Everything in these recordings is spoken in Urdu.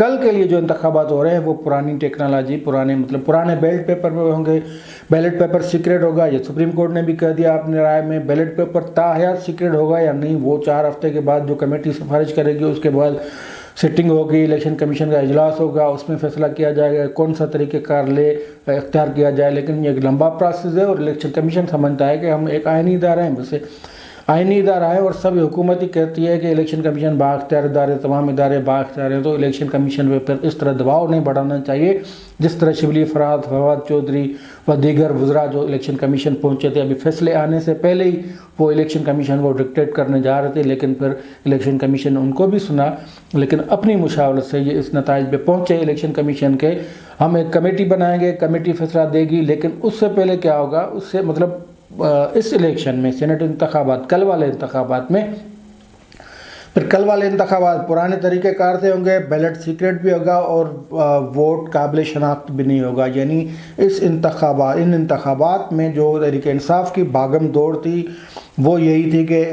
کل کے لیے جو انتخابات ہو رہے ہیں وہ پرانی ٹیکنالوجی، پرانے بیلٹ پیپر پہ ہوں گے، بیلٹ پیپر سیکریٹ ہوگا، یہ سپریم کورٹ نے بھی کہہ دیا اپنے رائے میں، بیلٹ پیپر تاحیات سیکریٹ ہوگا یا نہیں وہ 4 ہفتے کے بعد جو کمیٹی سفارش کرے گی اس کے بعد سٹنگ ہوگی، الیکشن کمیشن کا اجلاس ہوگا، اس میں فیصلہ کیا جائے گا کون سا طریقہ کار اختیار کیا جائے، لیکن یہ ایک لمبا پروسیس ہے اور الیکشن کمیشن سمجھتا ہے کہ ہم ایک آئینی ادارہ ہیں، ویسے آئینی ادارہ ہے اور سب حکومت ہی کہتی ہے کہ الیکشن کمیشن بااختیار ادارے، تمام ادارے بااختیار ہیں، تو الیکشن کمیشن پہ پھر اس طرح دباؤ نہیں بڑھانا چاہیے جس طرح شبلی فواد چودھری و دیگر وزراء جو الیکشن کمیشن پہنچے تھے ابھی فیصلے آنے سے پہلے ہی وہ الیکشن کمیشن کو ڈکٹیٹ کرنے جا رہے تھے، لیکن پھر الیکشن کمیشن نے ان کو بھی سنا، لیکن اپنی مشاورت سے یہ اس نتائج پہ پہنچے الیکشن کمیشن کے ہم ایک کمیٹی بنائیں گے، کمیٹی فیصلہ دے گی، لیکن اس سے پہلے کیا ہوگا، اس سے اس الیکشن میں سینٹ انتخابات کل والے انتخابات میں پھر کل والے انتخابات پرانے طریقہ کار سے ہوں گے، بیلٹ سیکریٹ بھی ہوگا اور ووٹ قابل شناخت بھی نہیں ہوگا، یعنی ان انتخابات میں جو تحریک انصاف کی بھاگم دوڑ تھی وہ یہی تھی کہ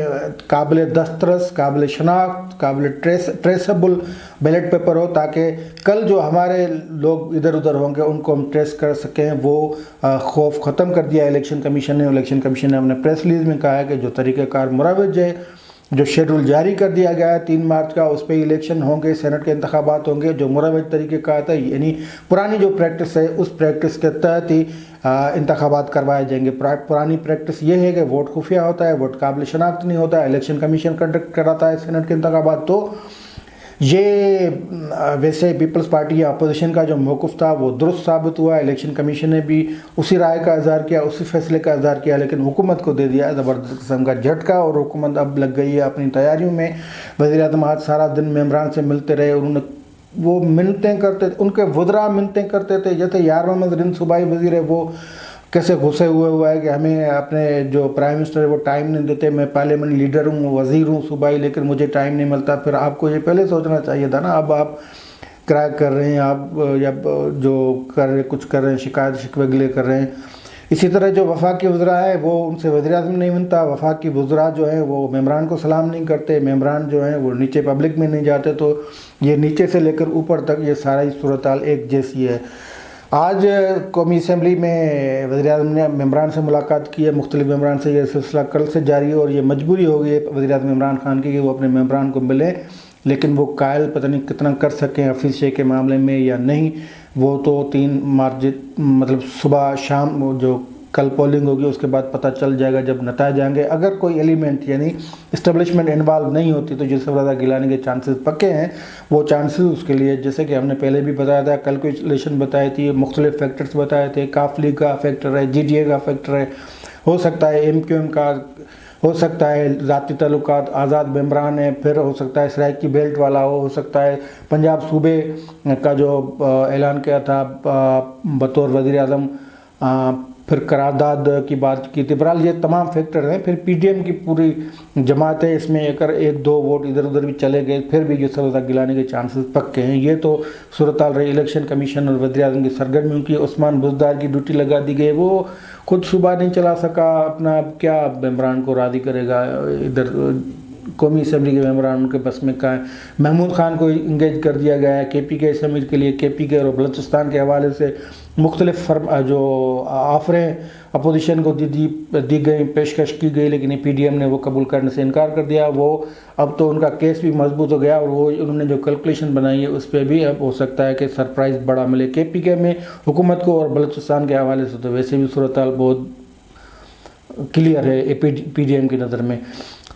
قابل دسترس، قابل شناخت، قابل ٹریسبل بیلٹ پیپر ہو تاکہ کل جو ہمارے لوگ ادھر ادھر ہوں گے ان کو ہم ٹریس کر سکیں۔ وہ خوف ختم کر دیا الیکشن کمیشن نے۔ الیکشن کمیشن نے اپنے پریس ریلیز میں کہا ہے کہ جو طریقہ کار مروج ہے، جو شیڈول جاری کر دیا گیا ہے 3 مارچ کا، اس پہ الیکشن ہوں گے، سینٹ کے انتخابات ہوں گے، جو مروج طریقہ کار تھا، یعنی پرانی جو پریکٹس ہے اس پریکٹس کے تحت ہی انتخابات کروائے جائیں گے۔ پرانی پریکٹس یہ ہے کہ ووٹ خفیہ ہوتا ہے، ووٹ قابل شناخت نہیں ہوتا ہے، الیکشن کمیشن کنڈکٹ کراتا ہے سینٹ کے انتخابات۔ تو یہ ویسے پیپلز پارٹی یا اپوزیشن کا جو موقف تھا وہ درست ثابت ہوا، الیکشن کمیشن نے بھی اسی رائے کا اظہار کیا، اسی فیصلے کا اظہار کیا، لیکن حکومت کو دے دیا زبردست قسم کا جھٹکا، اور حکومت اب لگ گئی ہے اپنی تیاریوں میں۔ وزیر اعظم آج سارا دن ممبران سے ملتے رہے، انہوں نے وہ منتیں کرتے، ان کے وزراء منتیں کرتے تھے، جیسے یار محمد رند صوبائی وزیر ہے وہ کیسے غصے ہوئے ہوا ہے کہ ہمیں اپنے جو پرائم منسٹر ہے وہ ٹائم نہیں دیتے، میں پارلیمنٹ لیڈر ہوں، وزیر ہوں صوبائی، لیکن مجھے ٹائم نہیں ملتا۔ پھر آپ کو یہ پہلے سوچنا چاہیے تھا نا، اب آپ کرائے کر رہے ہیں، آپ یا جو کچھ کر رہے ہیں، شکایت شکوے گلے کر رہے ہیں۔ اسی طرح جو وفاقی وزراء ہے وہ ان سے وزیر اعظم نہیں ملتا، وفاقی وزراء جو ہیں وہ ممبران کو سلام نہیں کرتے، ممبران جو ہیں وہ نیچے پبلک میں نہیں جاتے، تو یہ نیچے سے لے کر اوپر تک یہ سارا صورتحال ایک جیسی ہے۔ آج قومی اسمبلی میں وزیر اعظم نے ممبران سے ملاقات کی ہے، مختلف ممبران سے، یہ سلسلہ کل سے جاری ہے، اور یہ مجبوری ہو گئی ہے وزیر اعظم عمران خان کی کہ وہ اپنے ممبران کو ملیں، لیکن وہ قائل پتہ نہیں کتنا کر سکیں حفیظ شیخ کے معاملے میں یا نہیں، وہ تو 3 مارچ صبح شام جو کل پولنگ ہوگی اس کے بعد پتہ چل جائے گا جب نتائج آئیں گے۔ اگر کوئی ایلیمنٹ یعنی اسٹیبلشمنٹ انوالو نہیں ہوتی تو جس سے گلانے کے چانسز پکے ہیں، وہ چانسز اس کے لیے جیسے کہ ہم نے پہلے بھی بتایا تھا، کیلکولیشن بتائی تھی، مختلف فیکٹرز بتائے تھے، کاف لیگ کا فیکٹر ہے، جی ڈی اے کا فیکٹر ہے، ہو سکتا ہے ایم کیو ایم کا، ہو سکتا ہے ذاتی تعلقات آزاد ممبران ہیں، پھر ہو سکتا ہے سرائکی بیلٹ والا ہو سکتا ہے پنجاب صوبے کا جو اعلان کیا تھا بطور وزیر اعظم، پھر قرارداد کی بات کی تھی۔ بہرحال یہ تمام فیکٹر ہیں۔ پھر پی ڈی ایم کی پوری جماعت ہے، اس میں اگر 1-2 ووٹ ادھر ادھر بھی چلے گئے پھر بھی یہ سرزہ گلانے کے چانسز پکے ہیں۔ یہ تو صورتحال رہی الیکشن کمیشن اور وزیر اعظم کی سرگرمیوں کی۔ عثمان بزدار کی ڈیوٹی لگا دی گئی، وہ خود صوبہ نہیں چلا سکا اپنا، کیا ممبران کو راضی کرے گا، ادھر قومی اسمبلی کے ممبران ان کے بس میں کہاں ہے۔ محمود خان کو انگیج کر دیا گیا ہے کے پی کے اسمبلی کے لیے، کے پی کے اور بلوچستان کے حوالے سے مختلف جو آفریں اپوزیشن کو دی گئی، پیشکش کی گئی، لیکن پی ڈی ایم نے وہ قبول کرنے سے انکار کر دیا۔ وہ اب تو ان کا کیس بھی مضبوط ہو گیا، اور وہ انہوں نے جو کیلکولیشن بنائی ہے اس پہ بھی اب ہو سکتا ہے کہ سرپرائز بڑا ملے کے پی کے میں حکومت کو، اور بلوچستان کے حوالے سے تو ویسے بھی صورتحال بہت کلیئر ہے پی ڈی ایم کی نظر میں۔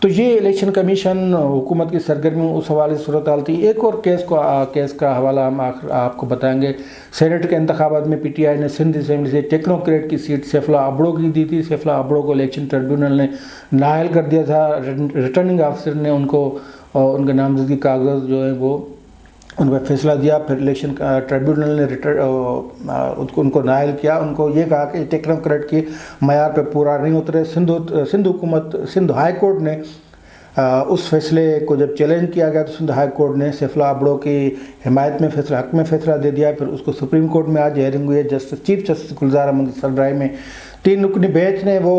تو یہ الیکشن کمیشن حکومت کی سرگرمیوں اس حوالے سے صورتحال تھی۔ ایک اور کیس کا حوالہ ہم آپ کو بتائیں گے۔ سینٹ کے انتخابات میں پی ٹی آئی نے سندھ اسمبلی سے ٹیکنوکریٹ کی سیٹ سیفلا ابڑو کی دی تھی۔ سیفلا ابڑو کو الیکشن ٹریبیونل نے نااہل کر دیا تھا، ریٹرننگ آفیسر نے ان کو ان کے نامزدگی کاغذ جو ہیں وہ ان پر فیصلہ دیا، پھر الیکشن ٹریبیونل نے ان کو نااہل کیا، ان کو یہ کہا کہ ٹیکنوکریٹ کی معیار پہ پورا نہیں اترے۔ سندھ ہائی کورٹ نے اس فیصلے کو جب چیلنج کیا گیا تو سندھ ہائی کورٹ نے سیفلا ابڑو کی حمایت میں حق میں فیصلہ دے دیا۔ پھر اس کو سپریم کورٹ میں آج ہیئرنگ ہوئی ہے، چیف جسٹس گلزار احمد کی سربراہی میں 3 رکنی بینچ نے وہ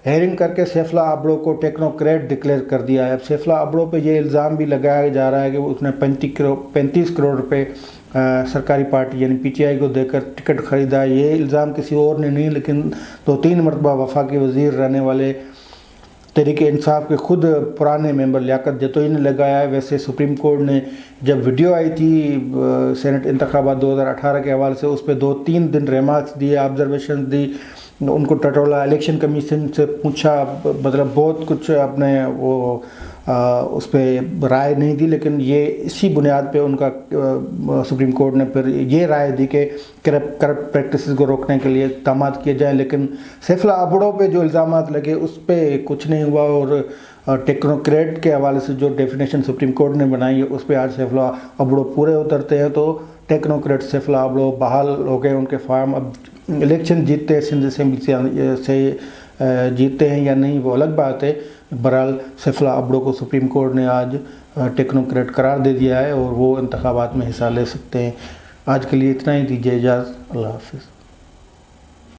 ہیئرنگ کر کے سیفلا ابڑو کو ٹیکنوکریٹ ڈکلیئر کر دیا ہے۔ اب سیفلا ابڑو پہ یہ الزام بھی لگایا جا رہا ہے کہ اس نے 35 کروڑ روپے سرکاری پارٹی یعنی پی ٹی آئی کو دے کر ٹکٹ خریدا. یہ الزام کسی اور نے نہیں لیکن 2-3 مرتبہ وفاقی وزیر رہنے والے تحریک انصاف کے خود پرانے ممبر لیاقت جتوئی نے لگایا ہے. ویسے سپریم کورٹ نے جب ویڈیو آئی تھی سینٹ انتخابات 2018 کے حوالے سے اس پہ 2-3 دن ریمارکس دیے, آبزرویشن دی, ان کو ٹٹولا, الیکشن کمیشن سے پوچھا, مطلب بہت کچھ اپنے وہ اس پہ رائے نہیں دی. لیکن یہ اسی بنیاد پہ ان کا سپریم کورٹ نے پھر یہ رائے دی کہ کرپٹ پریکٹسز کو روکنے کے لیے اقدامات کیے جائیں. لیکن سیف اللہ ابڑو پہ جو الزامات لگے اس پہ کچھ نہیں ہوا, اور ٹیکنوکریٹ کے حوالے سے جو ڈیفینیشن سپریم کورٹ نے بنائی ہے اس پہ آج سیف اللہ ابڑو پورے اترتے ہیں. تو ٹیکنوکریٹ سیف اللہ ابڑو بحال ہو گئے, ان کے فارم اب الیکشن جیتتے ہیں سندھ اسمبلی سے جیتتے ہیں یا نہیں وہ الگ بات ہے. بہرحال سیف اللہ ابڑو کو سپریم کورٹ نے آج ٹیکنوکریٹ قرار دے دیا ہے اور وہ انتخابات میں حصہ لے سکتے ہیں. آج کے لیے اتنا ہی, دیجیے اجازت. اللہ حافظ.